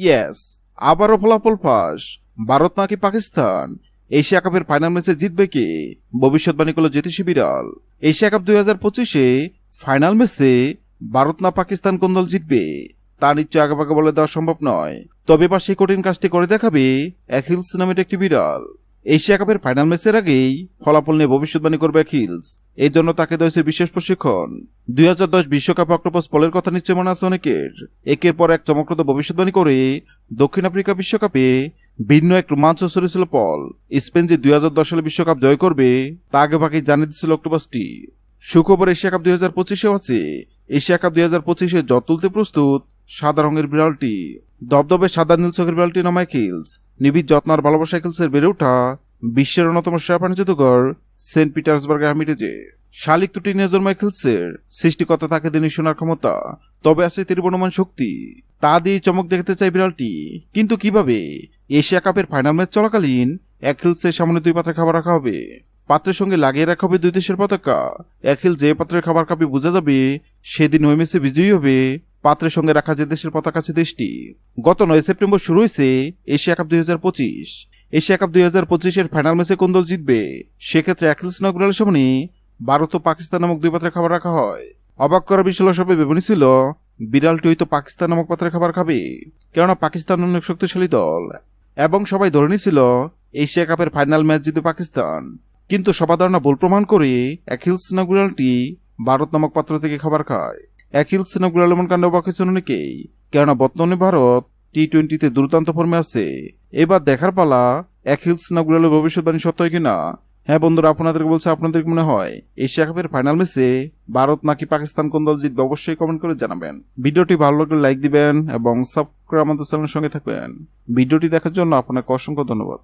Yes, আবারও ফলাফল ফাঁস। ভারত নাকি পাকিস্তান? এশিয়া কাপের ফাইনাল ম্যাচে জিতবে কে? ভবিষ্যৎবাণী করল জ্যোতিষী বিড়াল। এশিয়া কাপ 2025-এ ফাইনাল ম্যাচে ভারত না পাকিস্তান কোন দল জিতবে তা নিশ্চয় আগেভাগে বলে দেওয়া সম্ভব নয়। তবে এবার সেই কঠিন কাজটি করে দেখাবে অ্যাকিলস নামের একটি বিড়াল। এশিয়া কাপের ফাইনাল ম্যাচের আগেই ফলাফল নিয়ে ভবিষ্যৎবাণী করবে অ্যাকিলস। এই জন্য তাকে দেওয়া হয়েছে বিশেষ প্রশিক্ষণ। 2010 বিশ্বকাপ অক্টোপাস পলের কথা নিশ্চয় মনে আছে অনেকের। একের পর এক চমকপ্রদ ভবিষ্যৎবাণী করে দক্ষিণ আফ্রিকা বিশ্বকাপে ভিন্ন এক রোমাঞ্চ ছড়িয়েছিল পল। স্পেন যে 2010 সালে বিশ্বকাপ জয় করবে তা আগে ভাগেই জানিয়ে দিচ্ছিল অক্টোপাসটি। সুখবর এশিয়া কাপ 2025-এও আছে। এশিয়া কাপ 2025-এ জট তুলতে প্রস্তুত সাদা রঙের বিড়ালটি। দবদবে সাদা নীল চোখের বিড়ালটির নাম অ্যাকিলস। নিবিড় যত্ন আর ভালোবাসা অ্যাকিলসের বেড়ে ওঠা বিশ্বের অন্যতম সেরা প্রাণী জাদুঘর সেন্ট পিটার্সবার্গের হামিটেজে। শালিক দুটি নিয়ে জন্ম অ্যাকিলসের। সৃষ্টিকর্তা তাকে দিনে শোনার ক্ষমতা, তবে আছে তীব্রমান শক্তি। তা দিয়ে চমক দেখতে চাই বিড়ালটি, কিন্তু কিভাবে? এশিয়া কাপের ফাইনাল ম্যাচ চলাকালীন অ্যাকিলসের সামনে 2 পাত্রে খাবার রাখা হবে। পাত্রের সঙ্গে লাগিয়ে রাখা হবে 2 দেশের পতাকা। অ্যাকিল যে পাত্রের খাবার খাবে বোঝা যাবে সেদিন ওই ম্যাচে বিজয়ী হবে পাত্রের সঙ্গে রাখা যে দেশের পতাকা আছে দেশটি। গত 9 সেপ্টেম্বর শুরু হয়েছে এশিয়া কাপ 2025। এশিয়া কাপ 2025-এর ফাইনাল ম্যাচে কোন দল জিতবে সেক্ষেত্রে অ্যাকিলস নগরালের সামনে ভারত ও পাকিস্তান নামক 2 পাত্রে খাবার রাখা হয়। অবাক করা বিষয় হলো সবাই ভেবে নিছিল বিড়ালটি হয়তো পাকিস্তান নামক পাত্রে খাবার খাবে, কেননা পাকিস্তান অনেক শক্তিশালী দল এবং সবাই ধরে নিছিল এশিয়া কাপের ফাইনাল ম্যাচ জিতবে পাকিস্তান। কিন্তু সবার ধারণা ভুল প্রমাণ করে অ্যাকিলস নগরালটি ভারত নামক পাত্র থেকে খাবার খায়। অ্যাকিলস নগরাল এমন কাণ্ড অবাক হয়েছেন অনেকেই, কেননা বর্তমানে ভারত টি-20-তে দুর্দান্ত ফর্মে আছে। এবার দেখার পালা অ্যাকিলস নগরালের ভবিষ্যৎবাণী সত্য হয় কিনা। হ্যাঁ বন্ধুরা, আপনাদেরকে বলছে, আপনাদের মনে হয় এশিয়া কাপের ফাইনাল ম্যাচে ভারত নাকি পাকিস্তান কোন দল জিতবে অবশ্যই কমেন্ট করে জানাবেন। ভিডিওটি ভালো লাগলে লাইক দিবেন এবং সাবস্ক্রাইব আমাদের চ্যানেলের সঙ্গে থাকবেন। ভিডিওটি দেখার জন্য আপনাকে অসংখ্য ধন্যবাদ।